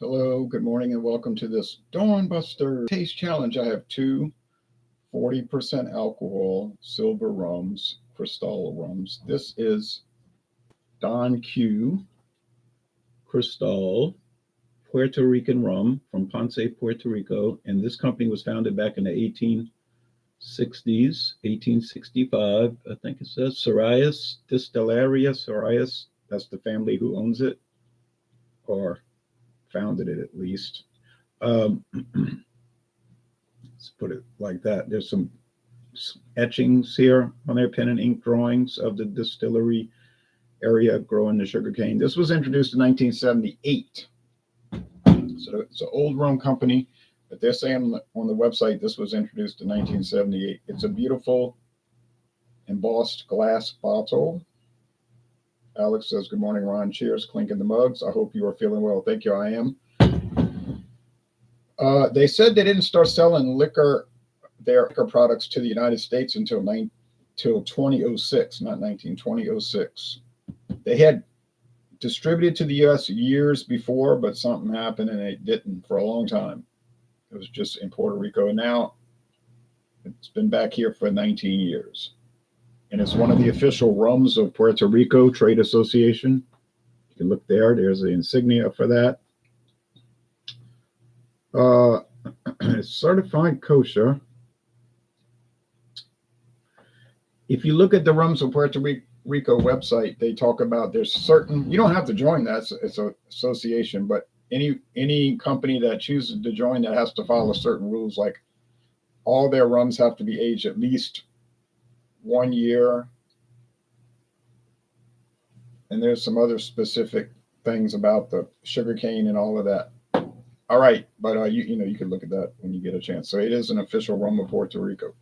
Hello, good morning, and welcome to this Dawn Buster Taste Challenge. I have two 40% alcohol silver rums, Cristal rums. This is Don Q Cristal Puerto Rican rum from Ponce, Puerto Rico. And this company was founded back in the 1860s, 1865, I think it says. Serrallés, Destilería Serrallés, that's the family who owns it, or founded it at least. Let's put it like that. There's some etchings here on their pen and ink drawings of the distillery area growing the sugarcane. This was introduced in 1978. So it's an old rum company, but they're saying on the website this was introduced in 1978. It's a beautiful embossed glass bottle. Alex says, good morning, Ron. Cheers, clinking the mugs. I hope you are feeling well. Thank you, I am. They said they didn't start selling their liquor products to the United States until 2006, not 2006. They had distributed to the U.S. years before, but something happened and it didn't for a long time. It was just in Puerto Rico. And now it's been back here for 19 years. And it's one of the official rums of Puerto Rico Trade Association. You can look there. There's the insignia for that. It's certified kosher. If you look at the Rums of Puerto Rico website, they talk about there's certain, you don't have to join that, it's an association, but any company that chooses to join that has to follow certain rules, like all their rums have to be aged at least 1 year. And there's some other specific things about the sugarcane and all of that. All right, but you can look at that when you get a chance. So it is an official rum of Puerto Rico.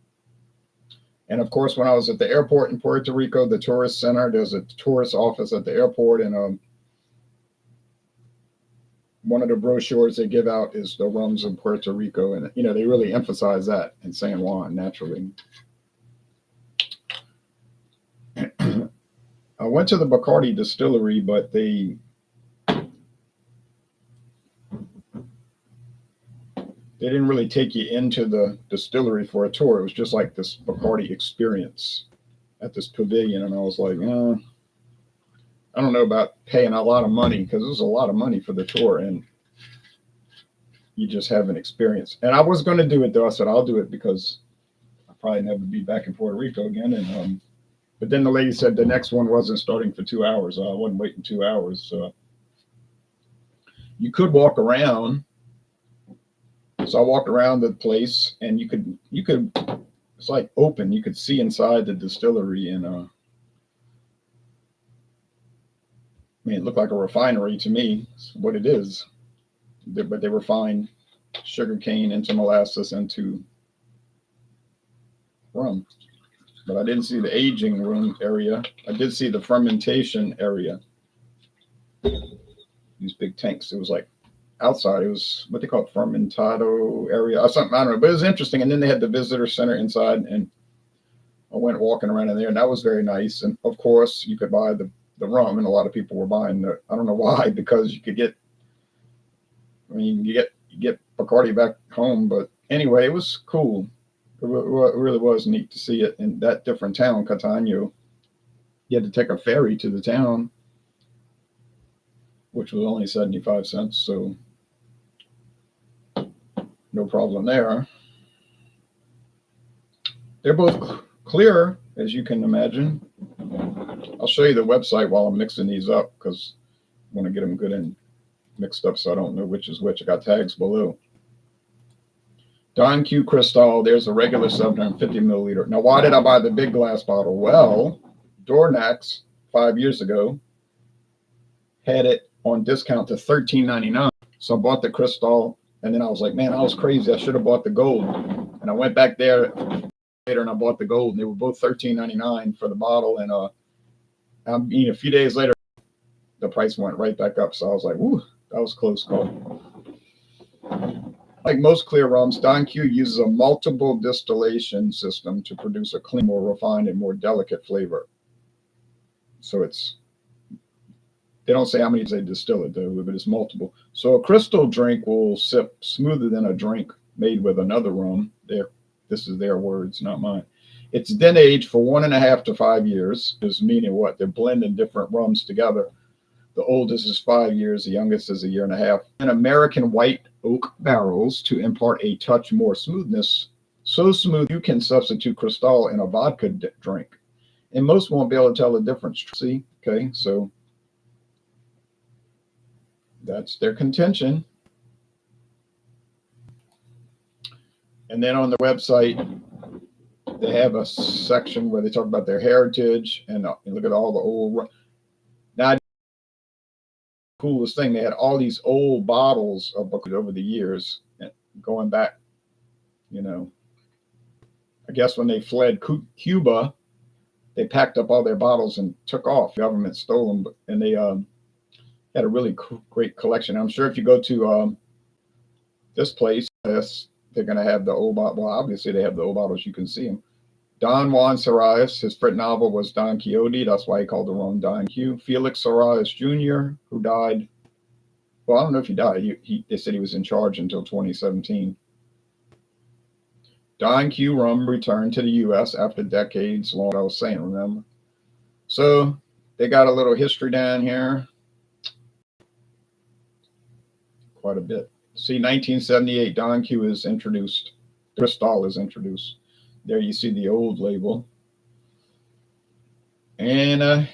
And of course, when I was at the airport in Puerto Rico, the tourist center, there's a tourist office at the airport, and one of the brochures they give out is the rums of Puerto Rico, and they really emphasize that in San Juan, naturally. I went to the Bacardi distillery, but they didn't really take you into the distillery for a tour. It was just like this Bacardi experience at this pavilion. And I was like, I don't know about paying a lot of money, because it was a lot of money for the tour and you just have an experience. And I was going to do it though. I said, I'll do it because I'll probably never be back in Puerto Rico again. And, but then the lady said the next one wasn't starting for 2 hours. I wasn't waiting 2 hours. So you could walk around. So I walked around the place, and you could, it's like open. You could see inside the distillery, and I mean, it looked like a refinery to me. It's what it is. But they refine sugarcane into molasses into rum. But I didn't see the aging room area. I did see the fermentation area. These big tanks. It was like outside, it was what they call it, fermentado area or something, I don't know, but it was interesting. And then they had the visitor center inside, and I went walking around in there, and that was very nice. And of course you could buy the rum, and a lot of people were buying I don't know why, because you could get, you get Bacardi back home. But anyway, it was cool. It really was neat to see it in that different town, Catania. You had to take a ferry to the town, which was only 75 cents. So no problem there. They're both clear, as you can imagine. I'll show you the website while I'm mixing these up, because I want to get them good and mixed up so I don't know which is which. I got tags below. Don Q Cristal, there's a regular 750 milliliter. Now, why did I buy the big glass bottle? Well, Dornax 5 years ago had it on discount to $13.99. So I bought the Cristal, and then I was like, man, I was crazy. I should have bought the gold. And I went back there later and I bought the gold, and they were both $13.99 for the bottle. And a few days later, the price went right back up. So I was like, whoo, that was a close call. Like most clear rums, Don Q uses a multiple distillation system to produce a clean, more refined, and more delicate flavor. So They don't say how many they distill it though, but it's multiple. So a crystal drink will sip smoother than a drink made with another rum. This is their words, not mine. It's then aged for 1.5 to 5 years, is meaning what? They're blending different rums together. The oldest is 5 years, the youngest is 1.5 years. And American white oak barrels to impart a touch more smoothness. So smooth you can substitute Cristal in a vodka drink. And most won't be able to tell the difference. See? Okay, so that's their contention. And then on the website, they have a section where they talk about their heritage and look at all the old. Now, the coolest thing, they had all these old bottles of over the years, going back, I guess when they fled Cuba, they packed up all their bottles and took off. The government stole them, and they had a really great collection. I'm sure if you go to this place, they're going to have the old bottle. Well, obviously they have the old bottles. You can see them. Don Juan Serrallés, his first novel was Don Quixote. That's why he called the rum Don Q. Felix Serrallés Jr., who died. Well, I don't know if he died. They said he was in charge until 2017. Don Q rum returned to the U.S. after decades long. I was saying, remember? So they got a little history down here. Quite a bit. See, 1978, Don Q is introduced. Cristal is introduced. There you see the old label. And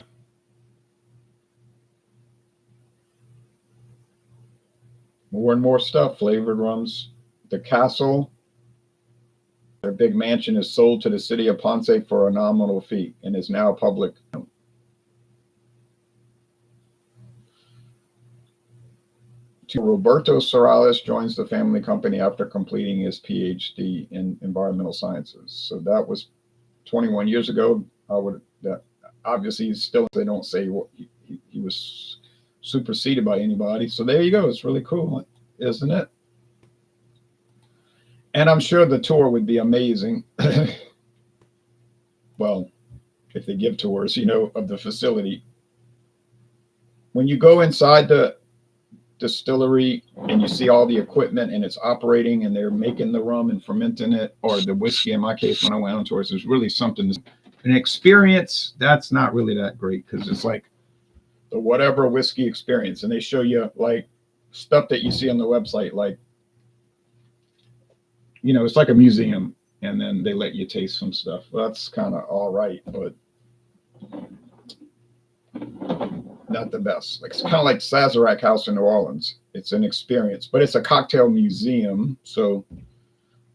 more and more stuff, flavored rums. The castle, their big mansion, is sold to the city of Ponce for a nominal fee and is now public. Roberto Serrallés joins the family company after completing his PhD in environmental sciences. So that was 21 years ago. Obviously he's still, they don't say what he was superseded by anybody. So there you go. It's really cool, isn't it? And I'm sure the tour would be amazing. Well, if they give tours, of the facility. When you go inside the distillery and you see all the equipment and it's operating and they're making the rum and fermenting it, or the whiskey in my case when I went on tours, there's really something, an experience that's not really that great, because it's like the whatever whiskey experience, and they show you like stuff that you see on the website, like it's like a museum, and then they let you taste some stuff. Well, that's kind of all right, but not the best. Like, it's kind of like Sazerac House in New Orleans. It's an experience, but it's a cocktail museum. So,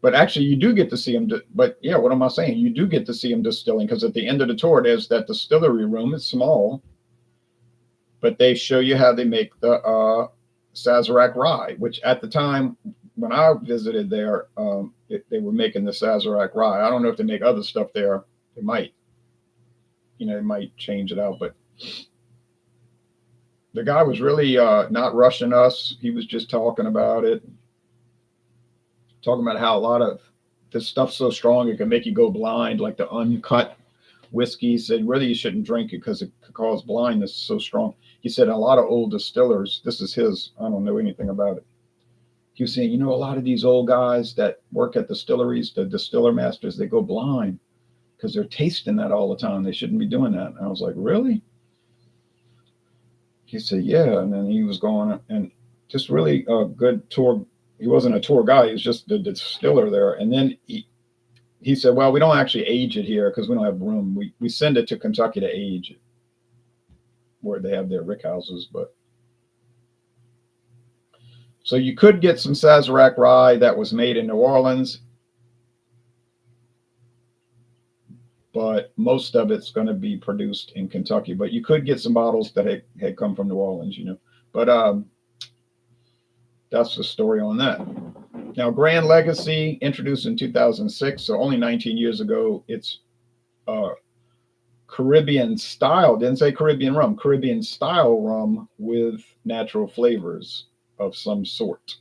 but actually you do get to see them. But yeah, what am I saying? You do get to see them distilling, because at the end of the tour, there's that distillery room. It's small, but they show you how they make the Sazerac rye, which at the time when I visited there, they were making the Sazerac rye. I don't know if they make other stuff there. They might, they might change it out, but the guy was really not rushing us. He was just talking about it, talking about how a lot of this stuff's so strong it can make you go blind, like the uncut whiskey. He said really you shouldn't drink it because it could cause blindness. So strong. He said a lot of old distillers, this is his, I don't know anything about it. He was saying, a lot of these old guys that work at distilleries, the distiller masters, they go blind because they're tasting that all the time. They shouldn't be doing that. And I was like, really? He said, yeah. And then he was going, and just really a good tour. He wasn't a tour guy. He was just the distiller there. And then he said, well, we don't actually age it here because we don't have room. We send it to Kentucky to age it, where they have their rick houses. But so you could get some Sazerac rye that was made in New Orleans, but most of it's going to be produced in Kentucky. But you could get some bottles that had come from New Orleans, But that's the story on that. Now, Grand Legacy, introduced in 2006, so only 19 years ago. It's Caribbean style, didn't say Caribbean rum, Caribbean style rum with natural flavors of some sort.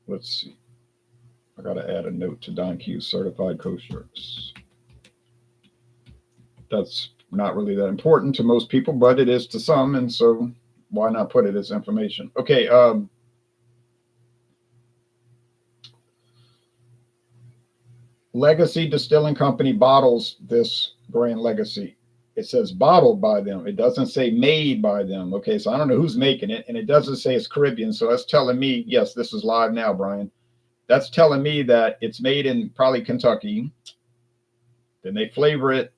Let's see. I got to add a note to Don Q certified kosher. That's not really that important to most people, but it is to some. And so why not put it as information? Okay. Legacy Distilling Company bottles this Grand Legacy. It says bottled by them. It doesn't say made by them. Okay, so I don't know who's making it, and it doesn't say it's Caribbean. So that's telling me, yes, this is live now, Brian. That's telling me that it's made in probably Kentucky. Then they flavor it,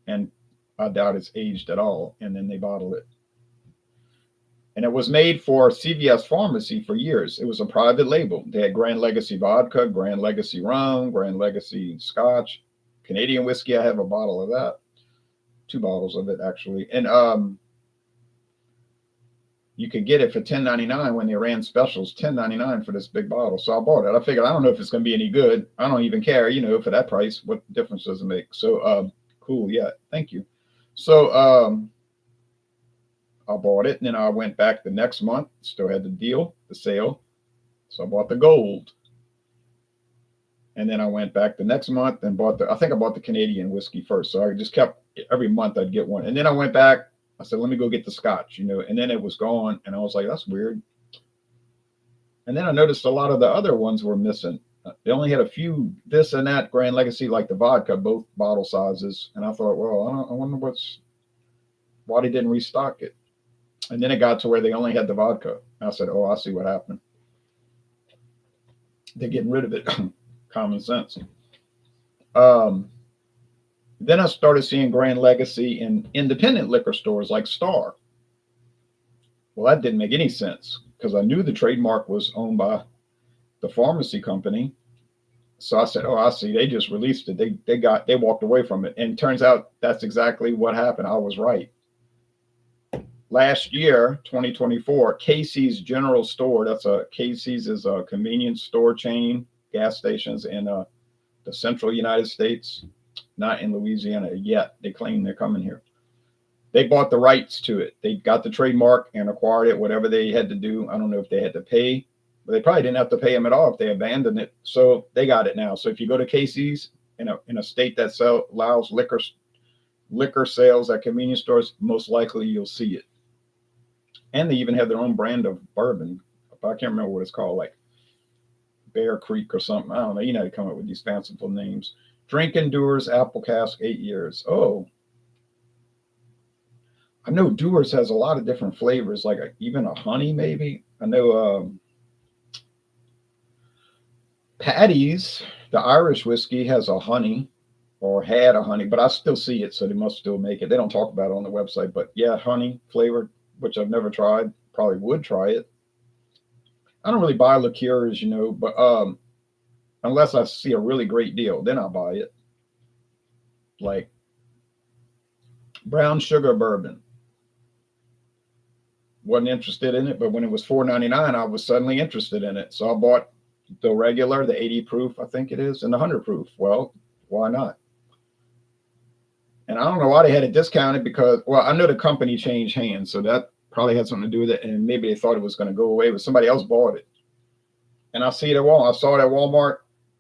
and I doubt it's aged at all, and then they bottle it. And it was made for CVS Pharmacy for years. It was a private label. They had Grand Legacy vodka, Grand Legacy rum, Grand Legacy scotch, Canadian whiskey. I have a bottle of that. 2 bottles of it, actually. And you could get it for $10.99 when they ran specials, $10.99 for this big bottle. So I bought it. I figured, I don't know if it's going to be any good. I don't even care, for that price. What difference does it make? So cool. Yeah. Thank you. So I bought it, and then I went back the next month, still had the deal, the sale. So I bought the gold. And then I went back the next month and I think I bought the Canadian whiskey first. So I just kept, every month I'd get one. And then I went back, I said, let me go get the scotch, and then it was gone. And I was like, that's weird. And then I noticed a lot of the other ones were missing. They only had a few, this and that Grand Legacy, like the vodka, both bottle sizes. And I thought, well, I wonder why they didn't restock it. And then it got to where they only had the vodka. And I said, oh, I see what happened. They're getting rid of it. Common sense. Then I started seeing Grand Legacy in independent liquor stores like Star. Well, that didn't make any sense because I knew the trademark was owned by the pharmacy company. So I said, oh, I see. They just released it. They walked away from it. And it turns out that's exactly what happened. I was right. Last year, 2024, Casey's General Store, Casey's is a convenience store chain, gas stations in the central United States, not in Louisiana yet. They claim they're coming here. They bought the rights to it. They got the trademark and acquired it, whatever they had to do. I don't know if they had to pay, but they probably didn't have to pay them at all if they abandoned it. So they got it now. So if you go to Casey's in a state that allows liquor sales at convenience stores, most likely you'll see it. And they even have their own brand of bourbon. I can't remember what it's called, like Bear Creek or something. I don't know. They come up with these fanciful names. Drink Endures Apple Cask 8 years. Oh, I know Dewar's has a lot of different flavors, like even a honey, maybe. I know Paddy's, the Irish whiskey, has a honey or had a honey, but I still see it, so they must still make it. They don't talk about it on the website, but yeah, honey flavored, which I've never tried. Probably would try it. I don't really buy liqueurs, but unless I see a really great deal, then I'll buy it. Like brown sugar bourbon. Wasn't interested in it, but when it was $4.99, I was suddenly interested in it. So I bought the regular, the 80 proof, I think it is, and the 100 proof. Well, why not? And I don't know why they had it discounted because, well, I know the company changed hands, so that probably had something to do with it. And maybe they thought it was going to go away, but somebody else bought it. And I see it at Walmart. I saw it at Walmart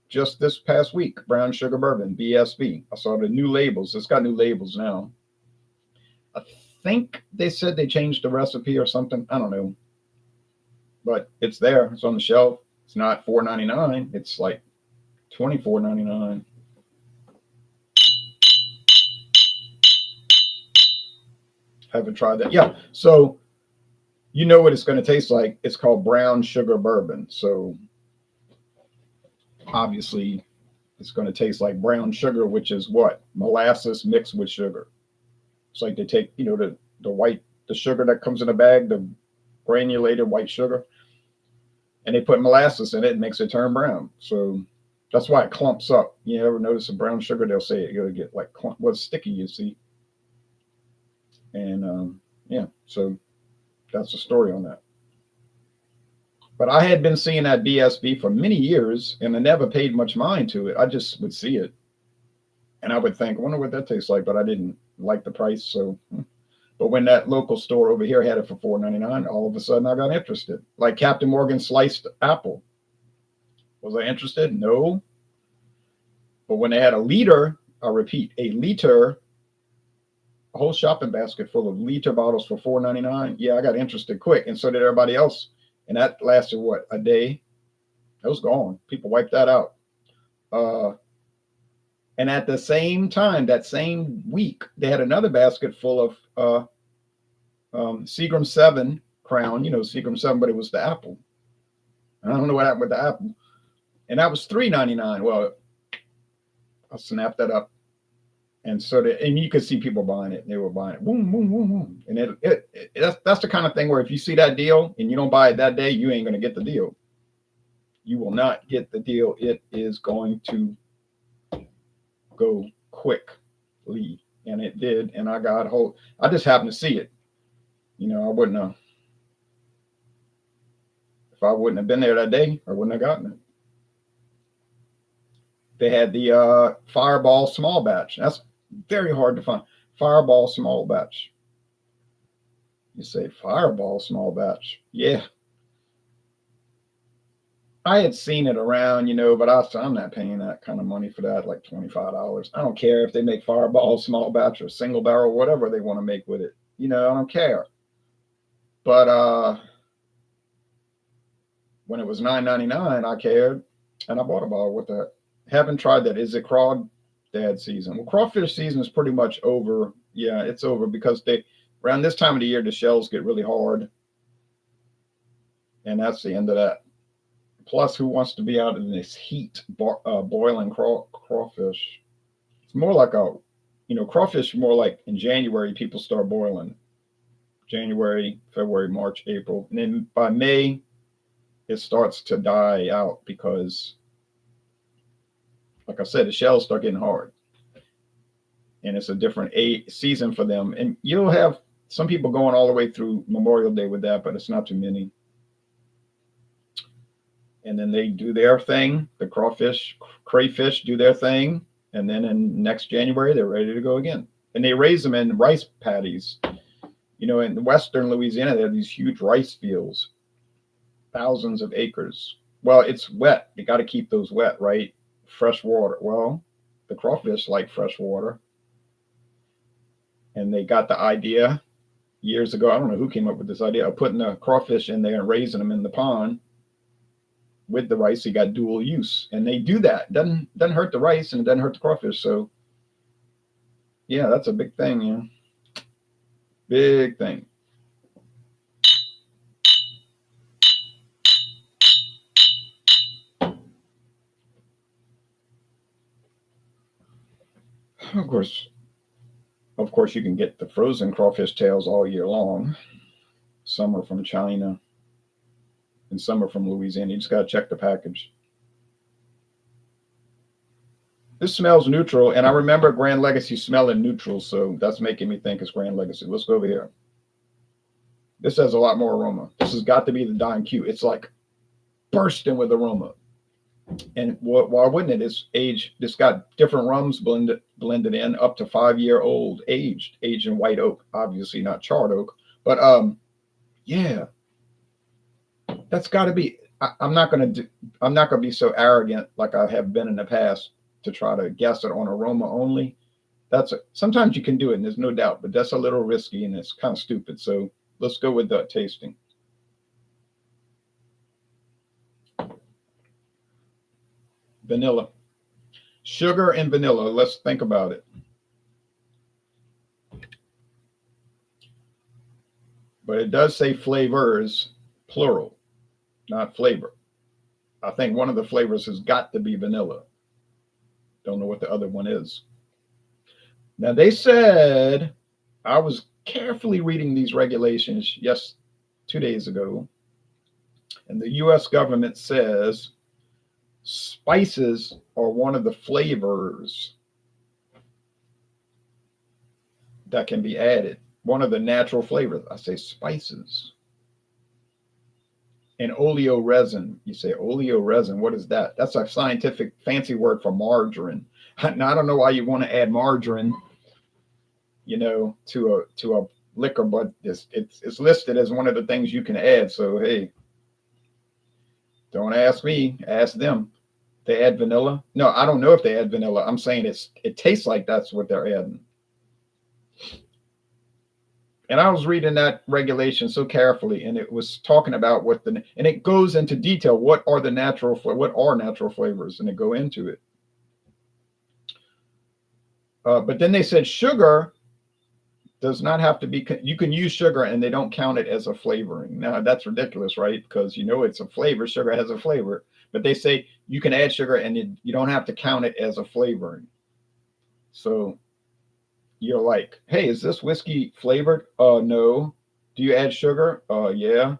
just this past week. Brown sugar bourbon, BSB. I saw the new labels. It's got new labels now. I think they said they changed the recipe or something. I don't know. But it's there. It's on the shelf. It's not $4.99. It's like $24.99. Haven't tried that. Yeah. So you know what it's going to taste like. It's called brown sugar bourbon. So obviously it's going to taste like brown sugar, which is what? Molasses mixed with sugar. It's like they take, the sugar that comes in a bag, the granulated white sugar, and they put molasses in it and makes it turn brown. So that's why it clumps up. You ever notice a brown sugar? They'll say you're going to get like sticky, you see. And yeah, so that's the story on that. But I had been seeing that BSB for many years, and I never paid much mind to it. I just would see it, and I would think, I wonder what that tastes like, but I didn't like the price. So, but when that local store over here had it for $4.99, all of a sudden I got interested. Like Captain Morgan sliced apple. Was I interested? No. But when they had a liter, I repeat, a liter a whole shopping basket full of liter bottles for $4.99. Yeah, I got interested quick, and so did everybody else. And that lasted what, a day? It was gone. People wiped that out. Uh, and at the same time, that same week, they had another basket full of Seagram 7 Crown. You know, Seagram 7, but it was the apple. I don't know what happened with the apple. And that was $3.99. Well, I snapped that up. And so, and you could see people buying it. They were buying it. Boom, boom, boom, boom. And that's the kind of thing where if you see that deal and you don't buy it that day, you ain't going to get the deal. You will not get the deal. It is going to go quickly. And it did. And I got hold. I just happened to see it. You know, I wouldn't have. If I wouldn't have been there that day, I wouldn't have gotten it. They had the Fireball small batch. That's very hard to find. Fireball small batch. You say Fireball small batch. Yeah. I had seen it around, you know, but I'm not paying that kind of money for that, like $25. I don't care if they make Fireball small batch or single barrel, whatever they want to make with it. You know, I don't care. But when it was $9.99, I cared, and I bought a bottle with that. Haven't tried that. Is it crawdad season? Well, crawfish season is pretty much over. Yeah, it's over because around this time of the year, the shells get really hard. And that's the end of that. Plus, who wants to be out in this heat boiling crawfish? It's more like crawfish more like in January, people start boiling. January, February, March, April. And then by May, it starts to die out because, like I said, the shells start getting hard. And it's a different season for them. And you'll have some people going all the way through Memorial Day with that, but it's not too many. And then they do their thing. The crayfish do their thing. And then in next January, they're ready to go again. And they raise them in rice paddies. You know, in western Louisiana, they have these huge rice fields, thousands of acres. Well, it's wet. You got to keep those wet, right? Fresh water. Well, the crawfish like fresh water. And they got the idea years ago. I don't know who came up with this idea of putting the crawfish in there and raising them in the pond. With the rice, you got dual use, and they do that. Doesn't hurt the rice, and it doesn't hurt the crawfish. So, yeah, that's a big thing, yeah, big thing. Of course, you can get the frozen crawfish tails all year long. Some are from China, and some are from Louisiana. You just got to check the package. This smells neutral, and I remember Grand Legacy smelling neutral, so that's making me think it's Grand Legacy. Let's go over here. This has a lot more aroma. This has got to be the Don Q. It's like bursting with aroma. And why wouldn't it? It's aged. It's got different rums blended in, up to 5-year-old aged in white oak. Obviously not charred oak, but yeah, that's got to be. I'm not gonna be so arrogant like I have been in the past to try to guess it on aroma only. Sometimes you can do it, and there's no doubt, but that's a little risky and it's kind of stupid. So let's go with the tasting. Vanilla, sugar and vanilla. Let's think about it. But it does say flavors, plural, not flavor. I think one of the flavors has got to be vanilla. Don't know what the other one is. Now, they said, I was carefully reading these regulations 2 days ago, and the U.S. government says spices are one of the flavors that can be added. One of the natural flavors. I say spices. And oleo resin. You say oleo resin. What is that? That's a scientific fancy word for margarine. Now, I don't know why you want to add margarine, to a liquor, but it's listed as one of the things you can add. So hey, don't ask me, ask them. They add vanilla? No, I don't know if they add vanilla. I'm saying it tastes like that's what they're adding. And I was reading that regulation so carefully, and it was talking about and it goes into detail. What are natural flavors? And they go into it. But then they said sugar does not have to be, you can use sugar and they don't count it as a flavoring. Now that's ridiculous, right? Because it's a flavor, sugar has a flavor, but they say you can add sugar and you don't have to count it as a flavoring. So you're like, hey, is this whiskey flavored? No. Do you add sugar? Yeah.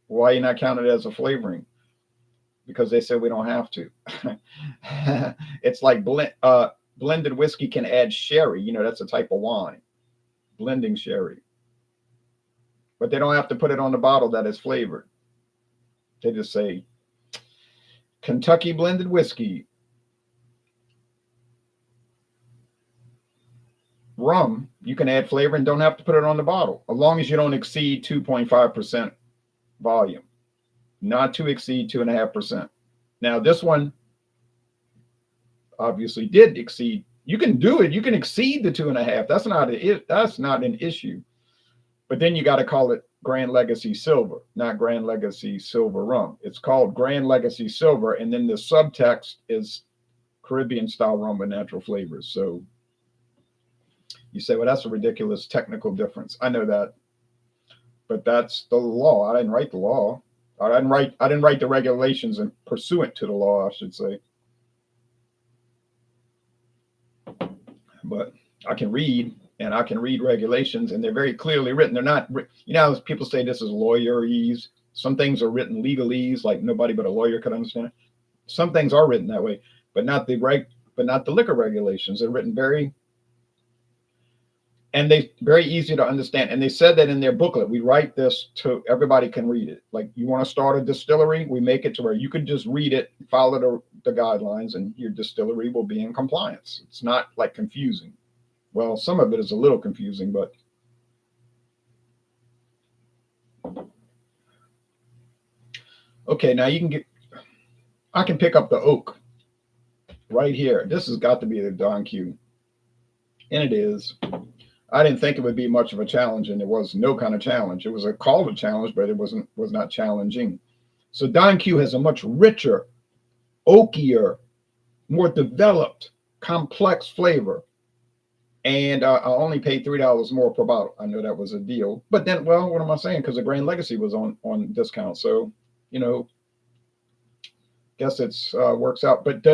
Why are you not counting it as a flavoring? Because they said we don't have to. It's like blended whiskey can add sherry. That's a type of wine. Blending sherry. But they don't have to put it on the bottle that is flavored. They just say Kentucky blended whiskey. Rum, you can add flavor and don't have to put it on the bottle, as long as you don't exceed 2.5% volume. Not to exceed 2.5%. Now, this one obviously did exceed. You can do it. You can exceed the 2.5. That's not an issue. But then you got to call it Grand Legacy Silver, not Grand Legacy Silver Rum. It's called Grand Legacy Silver, and then the subtext is Caribbean style rum with natural flavors. So you say, well, that's a ridiculous technical difference. I know that, but that's the law. I didn't write the law. I didn't write the regulations and pursuant to the law, I should say. But I can read, and I can read regulations, and they're very clearly written. They're not, people say this is lawyerese. Some things are written legalese, like nobody but a lawyer could understand it. Some things are written that way, but not the liquor regulations. They're written very easy to understand. And they said that in their booklet. We write this to everybody can read it. Like, you want to start a distillery, we make it to where you can just read it, follow the guidelines, and your distillery will be in compliance. It's not like confusing. Well, some of it is a little confusing, but okay, now I can pick up the oak right here. This has got to be the Don Q. And it is. I didn't think it would be much of a challenge, and it was no kind of challenge. It was a call to challenge, but it was not challenging. So Don Q has a much richer, oakier, more developed, complex flavor. And I only paid $3 more per bottle. I know that was a deal. But then, well, what am I saying? Because the Grand Legacy was on discount. So, guess it's works out. But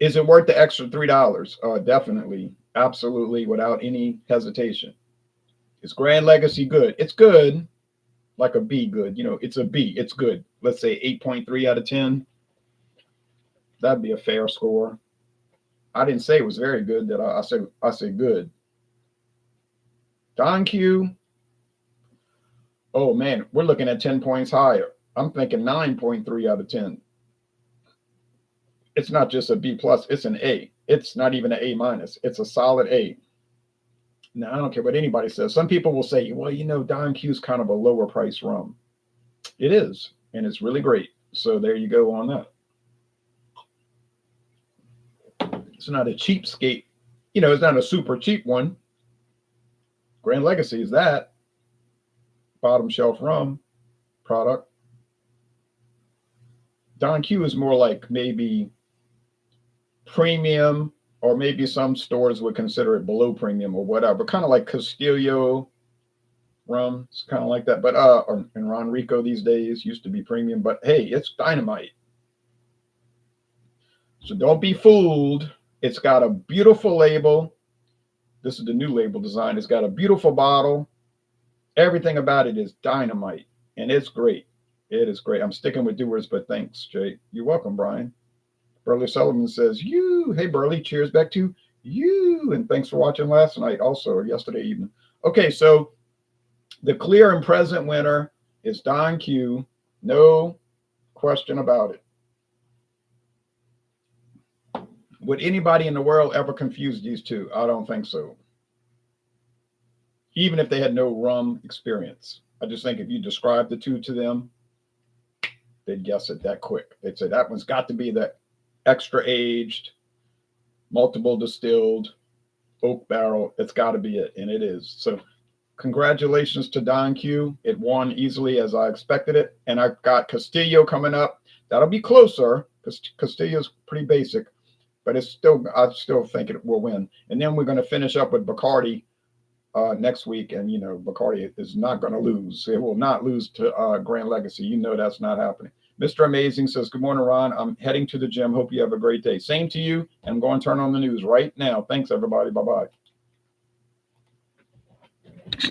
is it worth the extra $3? Definitely. Absolutely, without any hesitation. Is Grand Legacy good? It's good, like a B good. It's a B. It's good. Let's say 8.3 out of 10. That'd be a fair score. I didn't say it was very good. That I said good. Don Q. Oh man, we're looking at 10 points higher. I'm thinking 9.3 out of 10. It's not just a B plus. It's an A. It's not even an A minus. It's a solid A. Now, I don't care what anybody says. Some people will say, well, Don Q's kind of a lower price rum. It is, and it's really great. So there you go on that. It's not a cheapskate. It's not a super cheap one. Grand Legacy is that. Bottom shelf rum product. Don Q is more like maybe premium, or maybe some stores would consider it below premium or whatever, kind of like Castillo rum. It's kind of like that. But and Ron Rico these days used to be premium, but hey, it's dynamite. So don't be fooled. It's got a beautiful label. This is the new label design. It's got a beautiful bottle. Everything about it is dynamite, and it's great. It is great. I'm sticking with doers, but thanks, Jay. You're welcome, Brian. Burley Sullivan says, you. Hey, Burley, cheers back to you. And thanks for watching last night also, or yesterday evening. Okay, so the clear and present winner is Don Q. No question about it. Would anybody in the world ever confuse these two? I don't think so. Even if they had no rum experience. I just think if you describe the two to them, they'd guess it that quick. They'd say that one's got to be the extra aged, multiple distilled oak barrel. It's got to be it, and it is. So Congratulations to Don Q. It won easily as I expected it. And I've got Castillo coming up. That'll be closer because Castillo's pretty basic, but I still think it will win. And then we're going to finish up with Bacardi next week. And, you know, Bacardi is not going to lose. It will not lose to Grand Legacy. You know that's not happening. Mr. Amazing says, good morning, Ron. I'm heading to the gym. Hope you have a great day. Same to you. And I'm going to turn on the news right now. Thanks, everybody. Bye-bye.